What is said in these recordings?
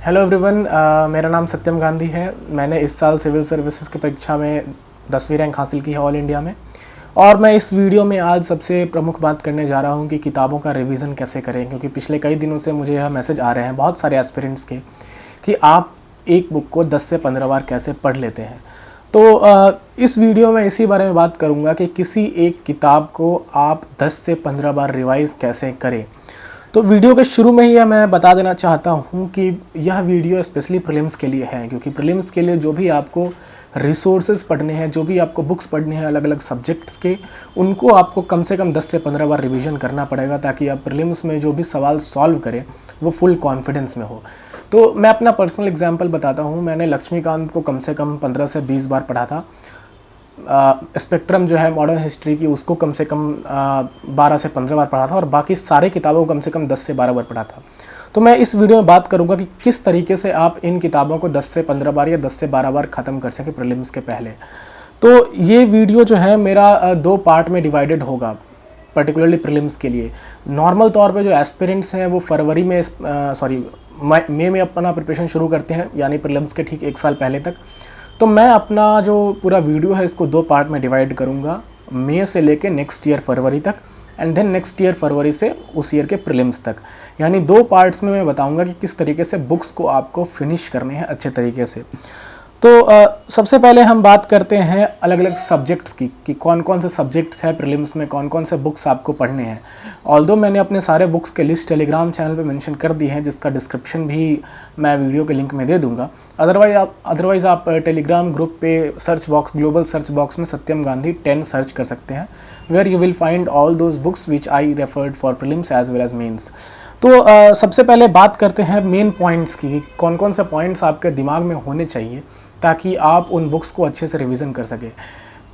Hello everyone, मेरा नाम सत्यम गांधी है। मैंने इस साल सिविल सर्विसेज की परीक्षा में 10वीं रैंक हासिल की है ऑल इंडिया में। और मैं इस वीडियो में आज सबसे प्रमुख बात करने जा रहा हूं कि किताबों का रिवीजन कैसे करें, क्योंकि पिछले कई दिनों से मुझे यह मैसेज आ रहे हैं बहुत सारे एस्पिरेंट्स के कि आप एक बुक को 10 से 15 बार कैसे पढ़ लेते हैं। तो इस वीडियो में इसी बारे में बात करूँगा कि किसी एक किताब को आप 10 से 15 बार रिवाइज़ कैसे करें। तो वीडियो के शुरू में ही मैं बता देना चाहता हूँ कि यह वीडियो स्पेशली प्रीलिम्स के लिए है, क्योंकि प्रीलिम्स के लिए जो भी आपको रिसोर्सेज पढ़ने हैं, जो भी आपको बुक्स पढ़ने हैं अलग अलग सब्जेक्ट्स के, उनको आपको कम से कम 10 से 15 बार रिवीजन करना पड़ेगा, ताकि आप प्रीलिम्स में जो भी सवाल सॉल्व करें वो फुल कॉन्फिडेंस में हो। तो मैं अपना पर्सनल एग्जाम्पल बताता हूँ। मैंने लक्ष्मीकांत को कम से कम 15 से 20 बार पढ़ा था। स्पेक्ट्रम जो है मॉडर्न हिस्ट्री की, उसको कम से कम 12 से 15 बार पढ़ा था, और बाकी सारे किताबों को कम से कम 10 से 12 बार पढ़ा था। तो मैं इस वीडियो में बात करूंगा कि किस तरीके से आप इन किताबों को 10 से 15 बार या 10 से 12 बार ख़त्म कर सकें प्रीलिम्स के पहले। तो ये वीडियो जो है मेरा 2 पार्ट में डिवाइडेड होगा, पर्टिकुलरली प्रीलिम्स के लिए। नॉर्मल तौर पे जो एस्पिरेंट्स हैं वो फरवरी में मई में अपना प्रिपरेशन शुरू करते हैं, यानी प्रीलिम्स के ठीक 1 साल पहले तक। तो मैं अपना जो पूरा वीडियो है इसको 2 पार्ट में डिवाइड करूँगा, मई से लेके नेक्स्ट ईयर फरवरी तक, एंड देन नेक्स्ट ईयर फरवरी से उस ईयर के प्रीलिम्स तक। यानी 2 पार्ट्स में मैं बताऊँगा कि किस तरीके से बुक्स को आपको फिनिश करने हैं अच्छे तरीके से। तो सबसे पहले हम बात करते हैं अलग अलग सब्जेक्ट्स की, कि कौन कौन से सब्जेक्ट्स हैं प्रीलिम्स में, कौन कौन से बुक्स आपको पढ़ने हैं। ऑल्दो मैंने अपने सारे बुक्स के लिस्ट टेलीग्राम चैनल पे मेंशन कर दी हैं, जिसका डिस्क्रिप्शन भी मैं वीडियो के लिंक में दे दूंगा। अदरवाइज़ आप टेलीग्राम ग्रुप पे search box, global search box में सत्यम गांधी 10 सर्च कर सकते हैं, where you will find all those books which I referred for prelims as well as mains. तो सबसे पहले बात करते हैं मेन पॉइंट्स की, कौन कौन से पॉइंट्स आपके दिमाग में होने चाहिए ताकि आप उन बुक्स को अच्छे से रिवीजन कर सकें।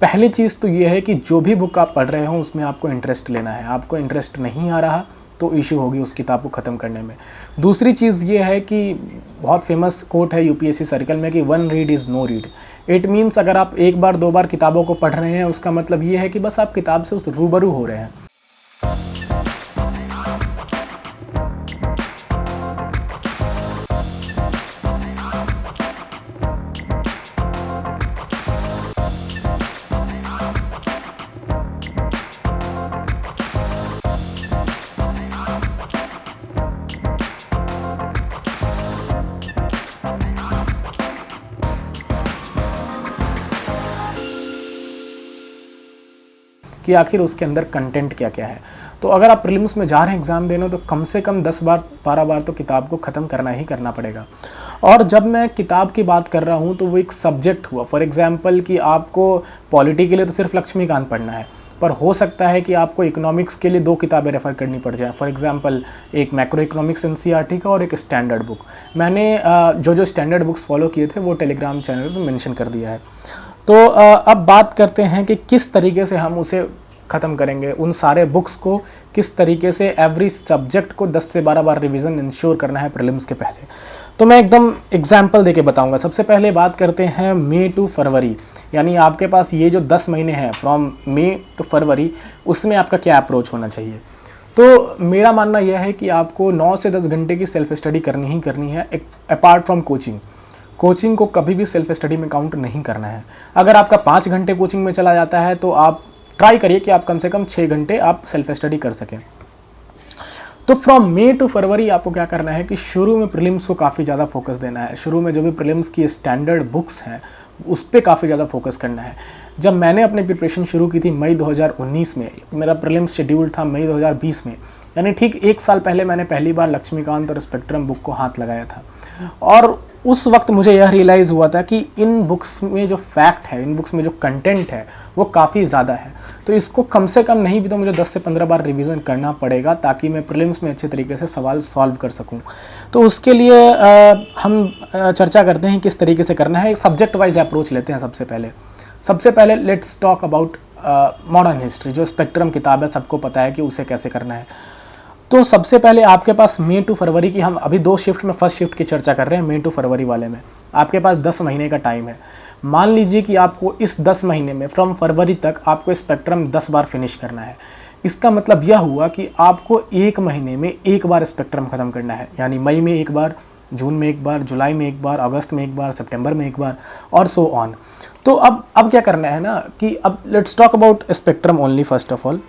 पहली चीज़ तो ये है कि जो भी बुक आप पढ़ रहे हो उसमें आपको इंटरेस्ट लेना है। आपको इंटरेस्ट नहीं आ रहा तो इशू होगी उस किताब को ख़त्म करने में। दूसरी चीज़ ये है कि बहुत फेमस कोट है यूपीएससी सर्कल में कि 1 read is no read. It means अगर आप 1 बार 2 बार किताबों को पढ़ रहे हैं, उसका मतलब ये है कि बस आप किताब से उस रूबरू हो रहे हैं। कि आखिर उसके अंदर कंटेंट क्या क्या है। तो अगर आप प्रीलिम्स में जा रहे हैं एग्ज़ाम देने, तो कम से कम 10 बार 12 बार तो किताब को ख़त्म करना ही करना पड़ेगा। और जब मैं किताब की बात कर रहा हूँ तो वो एक सब्जेक्ट हुआ। फॉर एग्जांपल कि आपको पॉलिटी के लिए तो सिर्फ लक्ष्मीकांत पढ़ना है, पर हो सकता है कि आपको इकोनॉमिक्स के लिए 2 किताबें रेफ़र करनी पड़ जाए। फॉर एग्जांपल एक मैक्रो इकोनॉमिक्स एनसीईआरटी का और एक स्टैंडर्ड बुक। मैंने जो स्टैंडर्ड बुक्स फॉलो किए थे वो टेलीग्राम चैनल पर मेंशन कर दिया है। तो अब बात करते हैं कि किस तरीके से हम उसे ख़त्म करेंगे, उन सारे बुक्स को किस तरीके से एवरी सब्जेक्ट को 10 से 12 बार रिवीजन इंश्योर करना है प्रीलिम्स के पहले। तो मैं एकदम एग्जाम्पल देके बताऊंगा। सबसे पहले बात करते हैं मई टू फरवरी, यानी आपके पास ये जो 10 महीने हैं फ्रॉम मई टू फरवरी, उसमें आपका क्या अप्रोच होना चाहिए। तो मेरा मानना यह है कि आपको 9 से 10 घंटे की सेल्फ स्टडी करनी ही करनी है, अपार्ट फ्रॉम कोचिंग को कभी भी सेल्फ स्टडी में काउंट नहीं करना है। अगर आपका 5 घंटे कोचिंग में चला जाता है तो आप ट्राई करिए कि आप कम से कम 6 घंटे आप सेल्फ स्टडी कर सकें। तो फ्रॉम मई टू फरवरी आपको क्या करना है कि शुरू में प्रीलिम्स को काफ़ी ज़्यादा फोकस देना है। शुरू में जो भी प्रीलिम्स की स्टैंडर्ड बुक्स हैं उस पर काफ़ी ज़्यादा फोकस करना है। जब मैंने अपनी प्रिपरेशन शुरू की थी मई 2019 में, मेरा प्रीलिम्स शेड्यूल था मई 2020 में, यानी ठीक 1 साल पहले मैंने पहली बार लक्ष्मीकांत और स्पेक्ट्रम बुक को हाथ लगाया था। और उस वक्त मुझे यह रियलाइज़ हुआ था कि इन बुक्स में जो फैक्ट है, इन बुक्स में जो कंटेंट है वो काफ़ी ज़्यादा है। तो इसको कम से कम नहीं भी तो मुझे 10 से 15 बार रिवीजन करना पड़ेगा, ताकि मैं प्रीलिम्स में अच्छे तरीके से सवाल सॉल्व कर सकूं। तो उसके लिए हम चर्चा करते हैं किस तरीके से करना है। सब्जेक्ट वाइज अप्रोच लेते हैं। सबसे पहले let's talk about modern history. जो स्पेक्ट्रम किताब है सबको पता है कि उसे कैसे करना है। तो सबसे पहले आपके पास मई टू फरवरी की, हम अभी 2 शिफ्ट में फर्स्ट शिफ्ट की चर्चा कर रहे हैं। मई टू फरवरी वाले में आपके पास 10 महीने का टाइम है। मान लीजिए कि आपको इस 10 महीने में फ्रॉम फरवरी तक आपको स्पेक्ट्रम 10 बार फिनिश करना है। इसका मतलब यह हुआ कि आपको 1 महीने में 1 बार स्पेक्ट्रम ख़त्म करना है, यानी मई में 1 बार, जून में एक बार, जुलाई में एक बार, अगस्त में एक बार, सितंबर में एक बार और सो ऑन। तो अब क्या करना है ना कि अब let's talk about spectrum only first of all.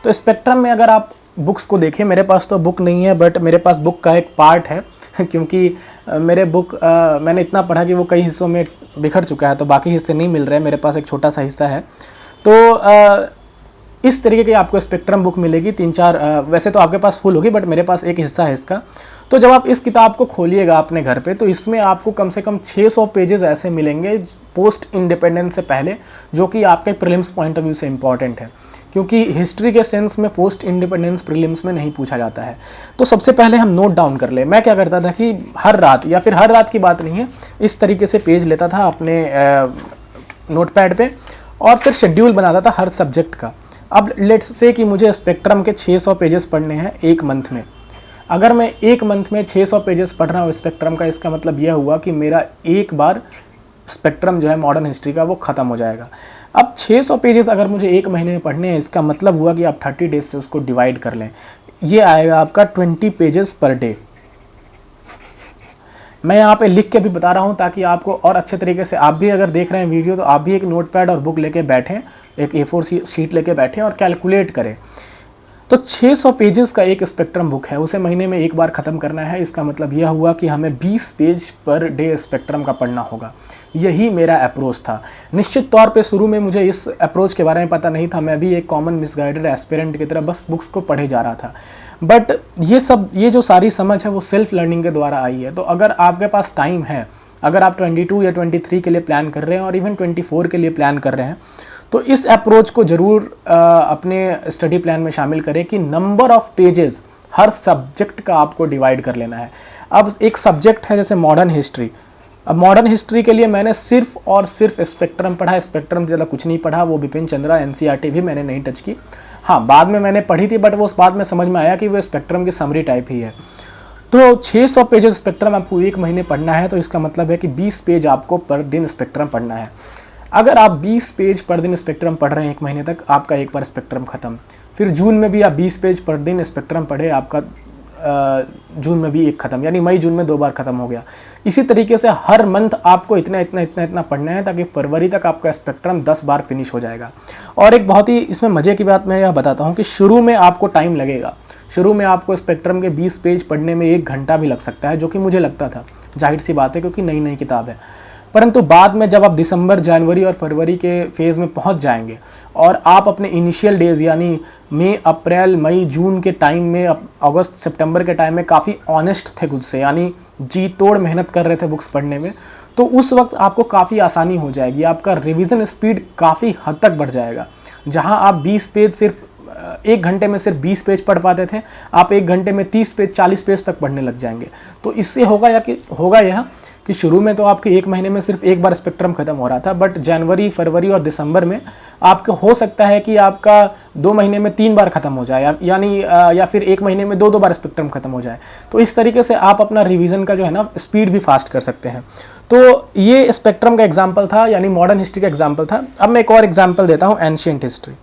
तो स्पेक्ट्रम में अगर आप बुक्स को देखें, मेरे पास तो बुक नहीं है बट मेरे पास बुक का एक पार्ट है क्योंकि मेरे बुक मैंने इतना पढ़ा कि वो कई हिस्सों में बिखर चुका है, तो बाकी हिस्से नहीं मिल रहे, मेरे पास एक छोटा सा हिस्सा है। तो इस तरीके की आपको स्पेक्ट्रम बुक मिलेगी, 3-4 वैसे तो आपके पास फुल होगी बट मेरे पास एक हिस्सा है इसका। तो जब आप इस किताब को खोलिएगा अपने घर पे, तो इसमें आपको कम से कम 600 पेजेस ऐसे मिलेंगे पोस्ट इंडिपेंडेंस से पहले, जो कि आपके प्रीलिम्स पॉइंट ऑफ व्यू से इंपॉर्टेंट है, क्योंकि हिस्ट्री के सेंस में पोस्ट इंडिपेंडेंस प्रीलिम्स में नहीं पूछा जाता है। तो सबसे पहले हम नोट डाउन कर ले। मैं क्या करता था कि हर रात, या फिर हर रात की बात नहीं है, इस तरीके से पेज लेता था अपने नोटपैड पे और फिर शेड्यूल बनाता था हर सब्जेक्ट का। अब लेट्स से कि मुझे स्पेक्ट्रम के 600 पेजेस पढ़ने हैं एक मंथ में। अगर मैं एक मंथ में 600 पेजेस पढ़ रहा हूँ स्पेक्ट्रम का, इसका मतलब यह हुआ कि मेरा एक बार स्पेक्ट्रम जो है मॉडर्न हिस्ट्री का वो ख़त्म हो जाएगा। अब 600 पेजेस अगर मुझे एक महीने में पढ़ने हैं, इसका मतलब हुआ कि आप 30 डेज से उसको डिवाइड कर लें, ये आएगा आपका 20 पेजेस पर डे। मैं यहाँ पे लिख के भी बता रहा हूँ ताकि आपको और अच्छे तरीके से, आप भी अगर देख रहे हैं वीडियो तो आप भी एक नोटपैड और बुक लेके बैठें, एक A4 शीट लेके बैठें और कैलकुलेट करें। तो 600 पेजेस का एक स्पेक्ट्रम बुक है, उसे महीने में एक बार ख़त्म करना है। इसका मतलब यह हुआ कि हमें 20 पेज पर डे स्पेक्ट्रम का पढ़ना होगा। यही मेरा अप्रोच था। निश्चित तौर पे शुरू में मुझे इस अप्रोच के बारे में पता नहीं था, मैं भी एक कॉमन मिसगाइडेड एस्पिरेंट की तरह बस बुक्स को पढ़े जा रहा था। बट ये जो सारी समझ है वो सेल्फ लर्निंग के द्वारा आई है। तो अगर आपके पास टाइम है, अगर आप 22 या 23 के लिए प्लान कर रहे हैं और इवन 24 के लिए प्लान कर रहे हैं, तो इस अप्रोच को ज़रूर अपने स्टडी प्लान में शामिल करें कि number of pages her subject का आपको डिवाइड कर लेना है। अब एक सब्जेक्ट है जैसे मॉडर्न हिस्ट्री, अब मॉडर्न हिस्ट्री के लिए मैंने सिर्फ और सिर्फ स्पेक्ट्रम पढ़ा, स्पेक्ट्रम से ज़्यादा कुछ नहीं पढ़ा। वो बिपिन चंद्रा NCERT भी मैंने नहीं टच की। हाँ, बाद में मैंने पढ़ी थी बट वो उस बाद में समझ में आया कि वो स्पेक्ट्रम की समरी टाइप ही है। तो 600 पेजेस स्पेक्ट्रम आपको एक महीने पढ़ना है, तो इसका मतलब है कि 20 पेज आपको पर दिन स्पेक्ट्रम पढ़ना है। अगर आप 20 पेज पर दिन स्पेक्ट्रम पढ़ रहे हैं एक महीने तक, आपका एक बार स्पेक्ट्रम ख़त्म। फिर जून में भी आप 20 पेज पर दिन स्पेक्ट्रम पढ़े, आपका जून में भी एक ख़त्म, यानी मई जून में 2 बार ख़त्म हो गया। इसी तरीके से हर मंथ आपको इतना पढ़ना है ताकि फरवरी तक आपका स्पेक्ट्रम 10 बार फिनिश हो जाएगा। और एक बहुत ही इसमें मज़े की बात मैं यह बताता हूँ कि शुरू में आपको टाइम लगेगा। शुरू में आपको स्पेक्ट्रम के 20 पेज पढ़ने में 1 घंटा भी लग सकता है, जो कि मुझे लगता था, जाहिर सी बात है क्योंकि नई किताब है। परंतु बाद में जब आप दिसंबर, जनवरी और फरवरी के फेज़ में पहुंच जाएंगे और आप अपने इनिशियल डेज़ यानी मई, अप्रैल, मई, जून के टाइम में, अगस्त, सितंबर के टाइम में काफ़ी ऑनेस्ट थे खुद से, यानी जी तोड़ मेहनत कर रहे थे बुक्स पढ़ने में, तो उस वक्त आपको काफ़ी आसानी हो जाएगी। आपका रिवीजन स्पीड काफ़ी हद तक बढ़ जाएगा। जहाँ आप 20 पेज सिर्फ 1 घंटे में सिर्फ 20 पेज पढ़ पाते थे, आप 1 घंटे में 30 पेज, 40 पेज तक पढ़ने लग जाएंगे। तो इससे होगा यह कि शुरू में तो आपके एक महीने में सिर्फ एक बार स्पेक्ट्रम खत्म हो रहा था, बट जनवरी, फरवरी और दिसंबर में आपको हो सकता है कि आपका 2 महीने में 3 बार खत्म हो जाए, यानी या फिर एक महीने में 2 बार स्पेक्ट्रम खत्म हो जाए। तो इस तरीके से आप अपना रिवीजन का जो है ना स्पीड भी फास्ट कर सकते हैं। तो ये स्पेक्ट्रम का एग्जाम्पल था, यानी मॉडर्न हिस्ट्री का एग्जाम्पल था। अब मैं एक और एग्जाम्पल देता हूँ, एंशिएंट हिस्ट्री।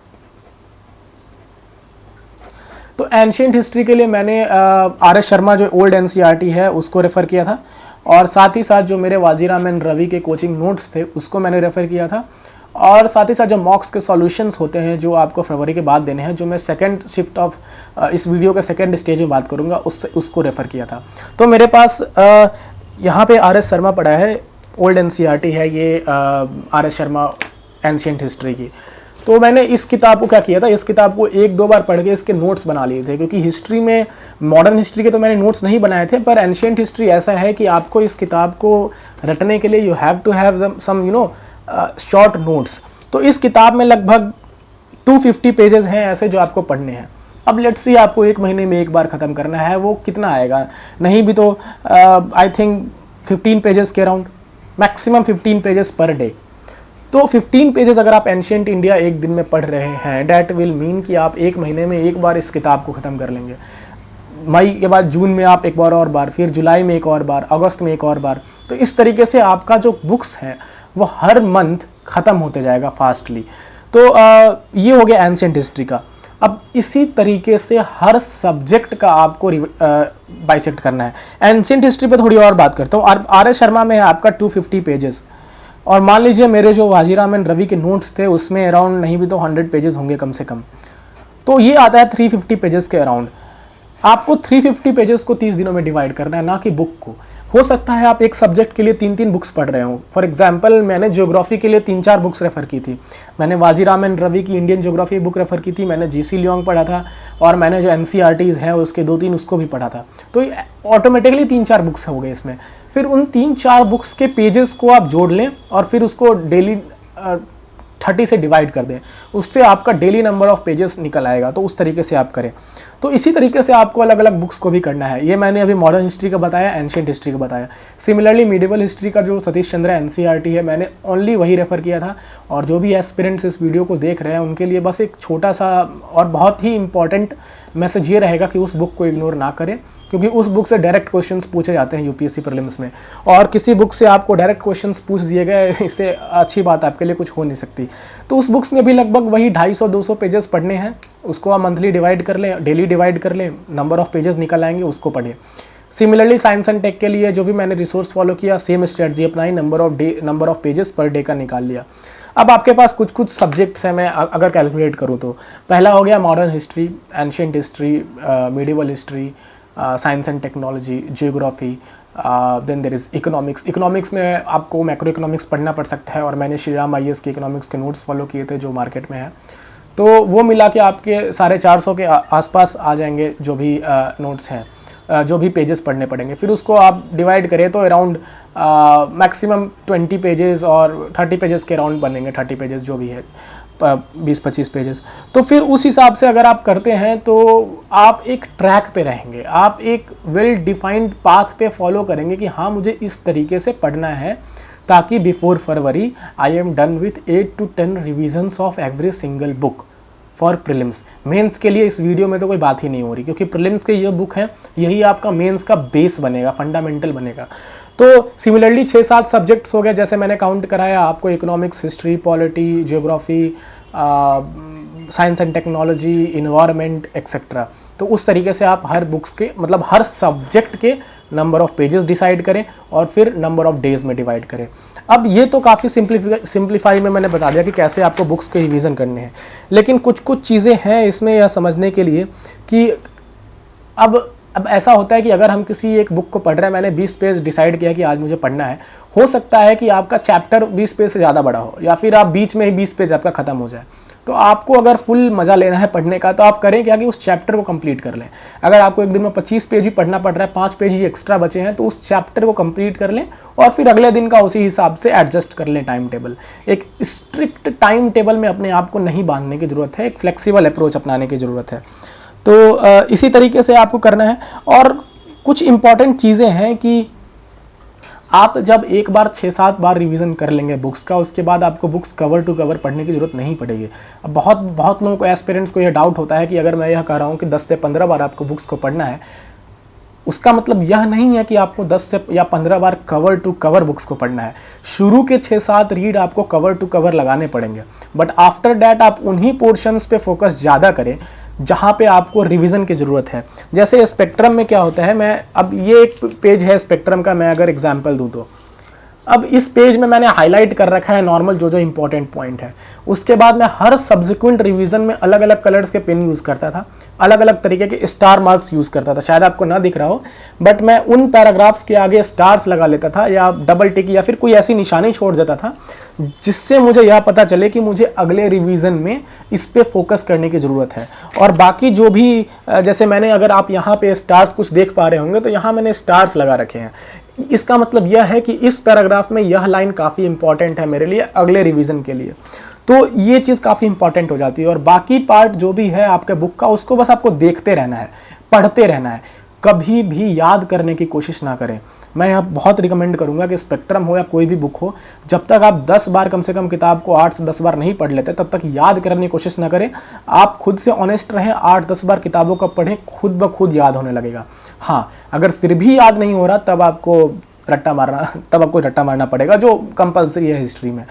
तो एंशिएंट हिस्ट्री के लिए मैंने RS शर्मा जो ओल्ड NCERT है उसको रेफ़र किया था, और साथ ही साथ जो मेरे वाजीराम एंड रवि के कोचिंग नोट्स थे उसको मैंने रेफ़र किया था, और साथ ही साथ जो मॉक्स के सॉल्यूशंस होते हैं जो आपको फरवरी के बाद देने हैं, जो मैं सेकंड शिफ्ट ऑफ इस वीडियो के सेकंड स्टेज में बात करूंगा, उसको रेफ़र किया था। तो मेरे पास यहाँ पे RS शर्मा पड़ा है, ओल्ड NCERT है ये RS शर्मा एंशिएंट हिस्ट्री की। तो मैंने इस किताब को क्या किया था, इस किताब को 1-2 बार पढ़ के इसके नोट्स बना लिए थे, क्योंकि हिस्ट्री में, मॉडर्न हिस्ट्री के तो मैंने नोट्स नहीं बनाए थे, पर एंशिएंट हिस्ट्री ऐसा है कि आपको इस किताब को रटने के लिए you have to have some short notes. तो इस किताब में लगभग 250 पेजेस हैं ऐसे जो आपको पढ़ने हैं। अब लेट्स सी आपको एक महीने में एक बार ख़त्म करना है, वो कितना आएगा, नहीं भी तो आई थिंक 15 पेजेस के around, maximum 15 pages per day. तो 15 पेजेस अगर आप एंशिएंट इंडिया एक दिन में पढ़ रहे हैं, डैट विल मीन कि आप एक महीने में एक बार इस किताब को ख़त्म कर लेंगे। मई के बाद जून में आप एक और बार, फिर जुलाई में एक और बार, अगस्त में एक और बार। तो इस तरीके से आपका जो बुक्स हैं वो हर मंथ ख़त्म होते जाएगा फास्टली। तो ये हो गया एंशिएंट हिस्ट्री का। अब इसी तरीके से हर सब्जेक्ट का आपको बाइसेक्ट करना है। एंशिएंट हिस्ट्री पे थोड़ी और बात करता हूँ। आर एस शर्मा में है आपका 250 पेजेस, और मान लीजिए मेरे जो वाजीराम एंड रवि के नोट्स थे उसमें अराउंड नहीं भी तो 100 पेजेस होंगे कम से कम, तो ये आता है 350 पेजेस के अराउंड। आपको 350 पेजेस को 30 दिनों में डिवाइड करना है, ना कि बुक को। हो सकता है आप एक सब्जेक्ट के लिए 3-3 बुक्स पढ़ रहे हो। फॉर एग्जांपल मैंने ज्योग्राफी के लिए 3-4 बुक्स रेफ़र की थी। मैंने वाजीराम एंड रवि की इंडियन ज्योग्राफी बुक रेफ़र की थी, मैंने जीसी लियोंग पढ़ा था, और मैंने जो एनसीईआरटीज़ हैं उसके 2-3 उसको भी पढ़ा था। तो ऑटोमेटिकली 3-4 बुक्स हो गए इसमें। फिर उन 3-4 बुक्स के पेजेस को आप जोड़ लें और फिर उसको डेली 30 से डिवाइड कर दें, उससे आपका डेली नंबर ऑफ पेजेस निकल आएगा। तो उस तरीके से आप करें। तो इसी तरीके से आपको अलग अलग बुक्स को भी करना है। ये मैंने अभी मॉडर्न हिस्ट्री का बताया, एंशिएंट हिस्ट्री का बताया। सिमिलरली मिडिवल हिस्ट्री का जो सतीश चंद्र एनसीईआरटी है, मैंने ओनली वही रेफ़र किया था। और जो भी एस्पिरेंट्स इस वीडियो को देख रहे हैं उनके लिए बस एक छोटा सा और बहुत ही इंपॉर्टेंट मैसेज ये रहेगा कि उस बुक को इग्नोर ना करें, क्योंकि उस बुक से डायरेक्ट क्वेश्चंस पूछे जाते हैं यूपीएससी प्रीलिम्स में। और किसी बुक से आपको डायरेक्ट क्वेश्चंस पूछ दिए गए, इससे अच्छी बात आपके लिए कुछ हो नहीं सकती। तो उस बुक्स में भी लगभग वही 250-200 पेजेस पढ़ने हैं। उसको आप मंथली डिवाइड कर लें, डेली डिवाइड कर लें, नंबर ऑफ पेजेस निकल आएंगे, उसको पढ़िए। सिमिलरली साइंस एंड टेक के लिए जो भी मैंने रिसोर्स फॉलो किया, सेम स्ट्रेटजी अपनाई, number of pages per day का निकाल लिया। अब आपके पास कुछ कुछ सब्जेक्ट्स हैं, मैं अगर कैलकुलेट करूँ तो पहला हो गया modern history, ancient history, medieval history, science and technology, geography, then there is economics. Economics में आपको मैक्रो इकोनॉमिक्स पढ़ना पड़ सकता है, और मैंने श्रीराम आईएएस के इकोनॉमिक्स के नोट्स फॉलो किए थे जो मार्केट में है। तो वो मिला के आपके 450 के आसपास आ जाएंगे जो भी नोट्स हैं, जो भी पेजेस पढ़ने पड़ेंगे। फिर उसको आप डिवाइड करें तो अराउंड मैक्सिमम 20 पेजेस और 30 पेजेस के अराउंड बनेंगे, 30 पेजेस जो भी है, 20-25 पेजेस। तो फिर उस हिसाब से अगर आप करते हैं तो आप एक ट्रैक पे रहेंगे, आप एक वेल डिफाइंड पाथ पे फॉलो करेंगे कि हाँ मुझे इस तरीके से पढ़ना है, ताकि before February I am done with 8 to 10 revisions of every single book for prelims. Mains के लिए इस वीडियो में तो कोई बात ही नहीं हो रही, क्योंकि प्रीलिम्स के ये बुक है, यही आपका मेंस का बेस बनेगा, फंडामेंटल बनेगा। तो सिमिलरली 6-7 सब्जेक्ट्स हो गए, जैसे मैंने काउंट कराया आपको, economics, history, polity, geography, science and technology, environment etcetera. तो उस तरीके से आप हर बुक्स के मतलब हर सब्जेक्ट के नंबर ऑफ पेजेस डिसाइड करें और फिर नंबर ऑफ डेज में डिवाइड करें। अब ये तो काफ़ी सिंप्लीफाई में मैंने बता दिया कि कैसे आपको बुक्स के रिवीजन करने हैं, लेकिन कुछ कुछ चीज़ें हैं इसमें यह समझने के लिए कि अब ऐसा होता है कि अगर हम किसी एक बुक को पढ़ रहे हैं, मैंने 20 पेज डिसाइड किया कि आज मुझे पढ़ना है, हो सकता है कि आपका चैप्टर 20 पेज से ज़्यादा बड़ा हो, या फिर आप बीच में ही 20 पेज आपका ख़त्म हो जाए। तो आपको अगर फुल मज़ा लेना है पढ़ने का, तो आप करें क्या कि उस चैप्टर को कंप्लीट कर लें। अगर आपको एक दिन में 25 पेज भी पढ़ना पड़ रहा है, 5 पेज ही एक्स्ट्रा बचे हैं, तो उस चैप्टर को कंप्लीट कर लें और फिर अगले दिन का उसी हिसाब से एडजस्ट कर लें टाइम टेबल। एक स्ट्रिक्ट टाइम टेबल में अपने आप को नहीं बांधने की ज़रूरत है, एक फ्लेक्सिबल अप्रोच अपनाने की ज़रूरत है। तो इसी तरीके से आपको करना है। और कुछ इंपॉर्टेंट चीज़ें हैं कि आप जब एक बार 6-7 बार रिवीजन कर लेंगे बुक्स का, उसके बाद आपको बुक्स कवर टू कवर पढ़ने की ज़रूरत नहीं पड़ेगी। अब बहुत लोगों को, एस्पिरेंट्स को यह डाउट होता है कि अगर मैं यह कह रहा हूँ कि 10 से 15 बार आपको बुक्स को पढ़ना है, उसका मतलब यह नहीं है कि आपको 10 से या 15 बार कवर टू कवर बुक्स को पढ़ना है। शुरू के 6-7 रीड आपको कवर टू कवर लगाने पड़ेंगे, बट आफ्टर दैट आप उन्हीं पोर्शंस पे फोकस ज़्यादा करें जहाँ पे आपको रिवीजन की ज़रूरत है। जैसे स्पेक्ट्रम में क्या होता है, मैं अब ये एक पेज है स्पेक्ट्रम का, मैं अगर एग्जांपल दूँ तो अब इस पेज में मैंने हाईलाइट कर रखा है नॉर्मल जो इंपॉर्टेंट पॉइंट है। उसके बाद मैं हर सब्सिक्वेंट रिवीजन में अलग अलग कलर्स के पेन यूज़ करता था, अलग अलग तरीके के स्टार मार्क्स यूज़ करता था। शायद आपको ना दिख रहा हो, बट मैं उन पैराग्राफ्स के आगे स्टार्स लगा लेता था या डबल टिक या फिर कोई ऐसी निशानी छोड़ देता था जिससे मुझे यह पता चले कि मुझे अगले रिवीजन में इस पे फोकस करने की ज़रूरत है। और बाकी जो भी, जैसे मैंने, अगर आप यहाँ पे स्टार्स कुछ देख पा रहे होंगे तो यहाँ मैंने स्टार्स लगा रखे हैं। इसका मतलब यह है कि इस पैराग्राफ में यह लाइन काफ़ी इंपॉर्टेंट है मेरे लिए अगले रिवीजन के लिए। तो ये चीज़ काफ़ी इंपॉर्टेंट हो जाती है। और बाकी पार्ट जो भी है आपके बुक का, उसको बस आपको देखते रहना है, पढ़ते रहना है, कभी भी याद करने की कोशिश ना करें। मैं यहाँ बहुत रिकमेंड करूँगा कि स्पेक्ट्रम हो या कोई भी बुक हो, जब तक आप 10 बार कम से कम किताब को 8 से 10 बार नहीं पढ़ लेते, तब तक याद करने की कोशिश ना करें। आप खुद से ऑनेस्ट रहें, 8-10 बार किताबों को पढ़ें, खुद ब खुद याद होने लगेगा। हाँ, अगर फिर भी याद नहीं हो रहा तब आपको रट्टा मारना पड़ेगा, जो कंपलसरी है हिस्ट्री में।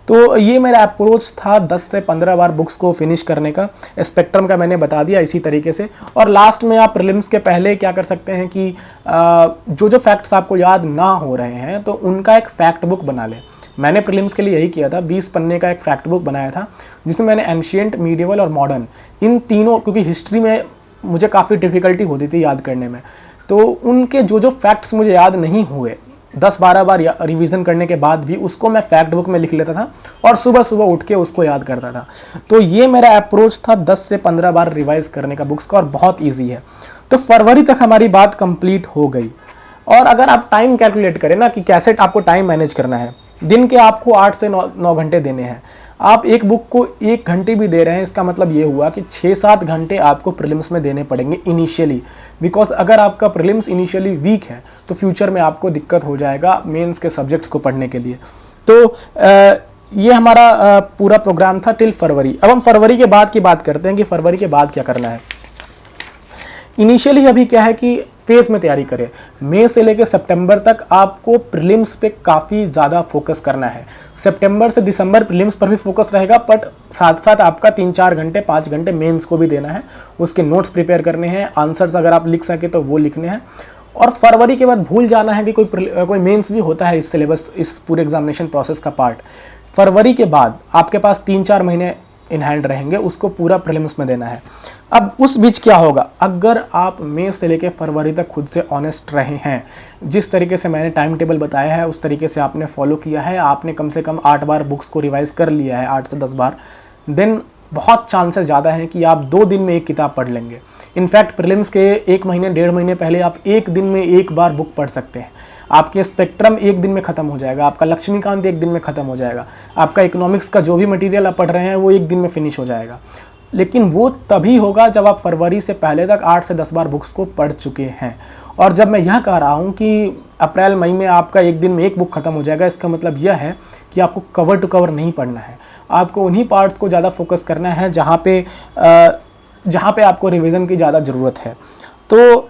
तो ये मेरा अप्रोच था 10 से 15 बार बुक्स को फिनिश करने का। स्पेक्ट्रम का मैंने बता दिया इसी तरीके से। और लास्ट में आप प्रीलिम्स के पहले क्या कर सकते हैं कि जो जो फैक्ट्स आपको याद ना हो रहे हैं तो उनका एक फैक्ट बुक बना लें। मैंने प्रीलिम्स के लिए यही किया था, 20 पन्ने का एक फैक्ट बुक बनाया था जिसमें मैंने एंशिएंट, मीडिएवल और मॉडर्न इन तीनों, क्योंकि हिस्ट्री में मुझे काफ़ी डिफ़िकल्टी होती थी याद करने में, तो उनके जो जो फैक्ट्स मुझे याद नहीं हुए 10-12 बार रिवीजन करने के बाद भी उसको मैं फैक्ट बुक में लिख लेता था और सुबह सुबह उठ के उसको याद करता था। तो ये मेरा अप्रोच था 10 से 15 बार रिवाइज करने का बुक्स का, और बहुत ईजी है। तो फरवरी तक हमारी बात कंप्लीट हो गई। और अगर आप टाइम कैलकुलेट करें ना कि कैसे आपको टाइम मैनेज करना है, दिन के आपको 8 से 9 घंटे देने हैं, आप एक बुक को 1 घंटे भी दे रहे हैं, इसका मतलब ये हुआ कि 6-7 घंटे आपको प्रीलिम्स में देने पड़ेंगे इनिशियली। बिकॉज अगर आपका प्रीलिम्स इनिशियली वीक है तो फ्यूचर में आपको दिक्कत हो जाएगा मेंस के सब्जेक्ट्स को पढ़ने के लिए। तो ये हमारा पूरा प्रोग्राम था टिल फरवरी। अब हम फरवरी के बाद की बात करते हैं कि फरवरी के बाद क्या करना है। इनिशियली अभी क्या है कि फेज़ में तैयारी करें। मई से लेकर सितंबर तक आपको प्रीलिम्स पे काफ़ी ज़्यादा फोकस करना है। सितंबर से दिसंबर प्रीलिम्स पर भी फोकस रहेगा, बट साथ साथ आपका 3-4 घंटे 5 घंटे मेंस को भी देना है। उसके नोट्स प्रिपेयर करने हैं, आंसर्स अगर आप लिख सके तो वो लिखने हैं। और फरवरी के बाद भूल जाना है कि कोई मेंस भी होता है इस सिलेबस, इस पूरे एग्जामिनेशन प्रोसेस का पार्ट। फरवरी के बाद आपके पास 3-4 महीने इन हैंड रहेंगे, उसको पूरा प्रीलिम्स में देना है। अब उस बीच क्या होगा, अगर आप मई से लेकर फरवरी तक खुद से ऑनेस्ट रहे हैं, जिस तरीके से मैंने टाइम टेबल बताया है उस तरीके से आपने फॉलो किया है, आपने कम से कम 8 बार बुक्स को रिवाइज कर लिया है, 8 से 10 बार, देन बहुत चांसेस ज़्यादा हैं कि आप 2 दिन में एक किताब पढ़ लेंगे। इनफैक्ट प्रीलिम्स के 1 महीने 1.5 महीने पहले आप 1 दिन में 1 बार बुक पढ़ सकते हैं। आपके स्पेक्ट्रम 1 दिन में ख़त्म हो जाएगा, आपका लक्ष्मीकांत 1 दिन में ख़त्म हो जाएगा, आपका इकोनॉमिक्स का जो भी मटेरियल आप पढ़ रहे हैं वो 1 दिन में फिनिश हो जाएगा। लेकिन वो तभी होगा जब आप फरवरी से पहले तक 8 से 10 बार बुक्स को पढ़ चुके हैं। और जब मैं यह कह रहा हूँ कि अप्रैल मई में आपका 1 दिन में 1 बुक खत्म हो जाएगा, इसका मतलब यह है कि आपको कवर टू कवर नहीं पढ़ना है। आपको उन्हीं पार्ट्स को ज़्यादा फोकस करना है जहाँ पे आपको रिवीजन की ज़्यादा ज़रूरत है। तो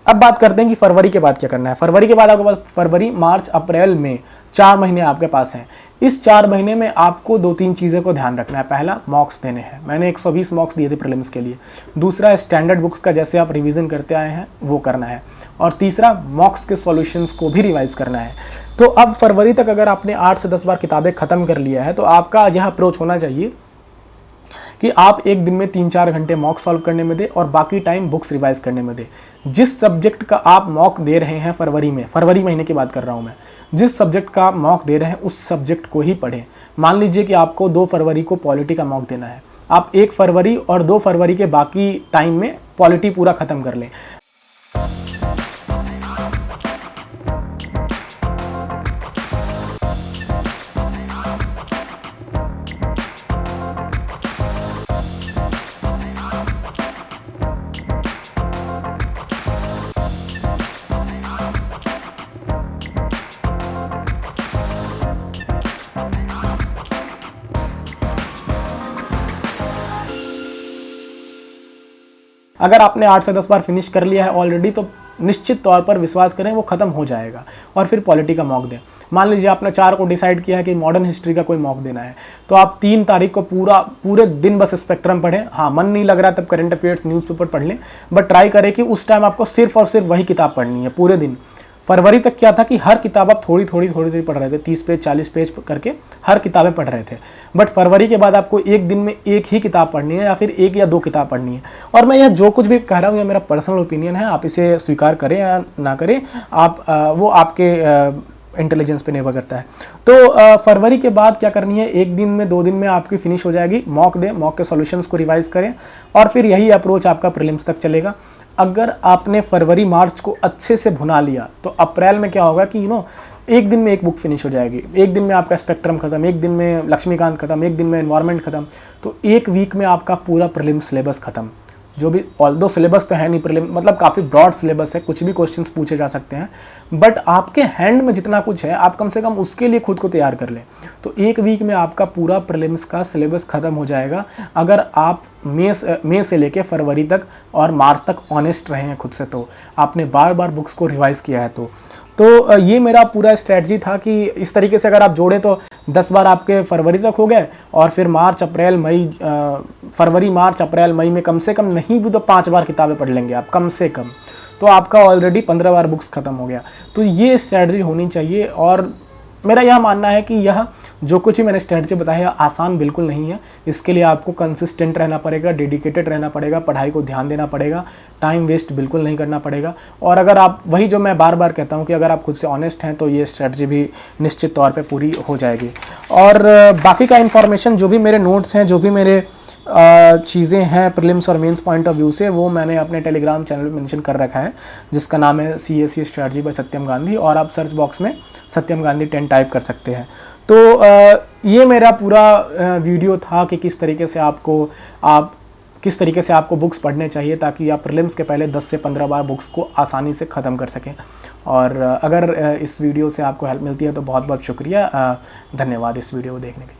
अब बात करते हैं कि फरवरी के बाद क्या करना है। फरवरी के बाद आपके पास फरवरी, मार्च, अप्रैल, मई 4 महीने आपके पास हैं। इस 4 महीने में आपको 2-3 चीज़ें को ध्यान रखना है। पहला, मॉक्स देने हैं। मैंने 120 मॉक्स दिए थे प्रीलिम्स के लिए। दूसरा, स्टैंडर्ड बुक्स का जैसे आप रिवीजन करते आए हैं वो करना है। और तीसरा, मॉक्स के सॉल्यूशंस को भी रिवाइज करना है। तो अब फरवरी तक अगर आपने 8 से 10 बार किताबें ख़त्म कर लिया है तो आपका यह अप्रोच होना चाहिए कि आप 1 दिन में 3-4 घंटे मॉक सॉल्व करने में दें और बाकी टाइम बुक्स रिवाइज करने में दें। जिस सब्जेक्ट का आप मॉक दे रहे हैं फरवरी में, फरवरी महीने की बात कर रहा हूं मैं, जिस सब्जेक्ट का आप मॉक दे रहे हैं उस सब्जेक्ट को ही पढ़ें। मान लीजिए कि आपको 2 फरवरी को पॉलिटी का मॉक देना है, आप 1 फरवरी और 2 फरवरी के बाकी टाइम में पॉलिटी पूरा ख़त्म कर लें। अगर आपने 8 से 10 बार फिनिश कर लिया है ऑलरेडी तो निश्चित तौर पर विश्वास करें वो ख़त्म हो जाएगा। और फिर पॉलिटी का मॉक दें। मान लीजिए आपने 4 को डिसाइड किया है कि मॉडर्न हिस्ट्री का कोई मॉक देना है, तो आप 3 तारीख को पूरे दिन बस स्पेक्ट्रम पढ़ें। हाँ, मन नहीं लग रहा तब करंट अफेयर्स न्यूज़पेपर पढ़ लें, बट ट्राई करें कि उस टाइम आपको सिर्फ और सिर्फ वही किताब पढ़नी है पूरे दिन। फरवरी तक क्या था कि हर किताब आप थोड़ी थोड़ी पढ़ रहे थे, 30 पेज 40 पेज करके हर किताबें पढ़ रहे थे। बट फरवरी के बाद आपको 1 दिन में 1 ही किताब पढ़नी है या फिर 1 या 2 किताब पढ़नी है। और मैं यह जो कुछ भी कह रहा हूँ ये मेरा पर्सनल ओपिनियन है, आप इसे स्वीकार करें या ना करें, वो आपके इंटेलिजेंस पे निर्भर करता है। तो फरवरी के बाद क्या करनी है, 1 दिन में 2 दिन में आपकी फिनिश हो जाएगी। मॉक दें, मॉक के सॉल्यूशंस को रिवाइज करें और फिर यही अप्रोच आपका प्रीलिम्स तक चलेगा। अगर आपने फरवरी मार्च को अच्छे से भुना लिया तो अप्रैल में क्या होगा कि 1 दिन में 1 बुक फिनिश हो जाएगी। 1 दिन में आपका स्पेक्ट्रम खत्म, 1 दिन में लक्ष्मीकांत खत्म, 1 दिन में एनवायरनमेंट खत्म। तो 1 वीक में आपका पूरा प्रीलिम्स सिलेबस खत्म। जो भी ऑल्दो सिलेबस तो है नहीं प्रीलिम, मतलब काफ़ी ब्रॉड सिलेबस है, कुछ भी क्वेश्चंस पूछे जा सकते हैं, बट आपके हैंड में जितना कुछ है आप कम से कम उसके लिए खुद को तैयार कर लें। तो 1 वीक में आपका पूरा प्रीलिम्स का सिलेबस ख़त्म हो जाएगा अगर आप मई से लेके फरवरी तक और मार्च तक ऑनेस्ट रहे हैं खुद से, तो आपने बार बार बुक्स को रिवाइज़ किया है, तो ये मेरा पूरा स्ट्रेटजी था कि इस तरीके से अगर आप जोड़ें तो 10 बार आपके फरवरी तक हो गए, और फिर मार्च अप्रैल मई, फरवरी मार्च अप्रैल मई में कम से कम नहीं भी तो 5 बार किताबें पढ़ लेंगे आप कम से कम, तो आपका ऑलरेडी 15 बार बुक्स ख़त्म हो गया। तो ये स्ट्रेटजी होनी चाहिए, और मेरा यह मानना है कि यह जो कुछ भी मैंने स्ट्रेटजी बताया आसान बिल्कुल नहीं है। इसके लिए आपको कंसिस्टेंट रहना पड़ेगा, डेडिकेटेड रहना पड़ेगा, पढ़ाई को ध्यान देना पड़ेगा, टाइम वेस्ट बिल्कुल नहीं करना पड़ेगा। और अगर आप, वही जो मैं बार बार कहता हूँ कि अगर आप खुद से ऑनेस्ट हैं तो ये स्ट्रेटजी भी निश्चित तौर पे पूरी हो जाएगी। और बाकी का इन्फॉर्मेशन, जो भी मेरे नोट्स हैं, जो भी मेरे चीज़ें हैं प्रीलिम्स और मेंस पॉइंट ऑफ व्यू से, वो मैंने अपने टेलीग्राम चैनल में मेंशन कर रखा है, जिसका नाम है CAC स्ट्रेटजी बाय सत्यम गांधी, और आप सर्च बॉक्स में सत्यम गांधी 10 टाइप कर सकते हैं। तो ये मेरा पूरा वीडियो था कि किस तरीके से आपको बुक्स पढ़ने चाहिए ताकि आप प्रीलिम्स के पहले 10 से 15 बार बुक्स को आसानी से ख़त्म कर सकें। और अगर इस वीडियो से आपको हेल्प मिलती है तो बहुत बहुत शुक्रिया, धन्यवाद इस वीडियो को देखने के लिए।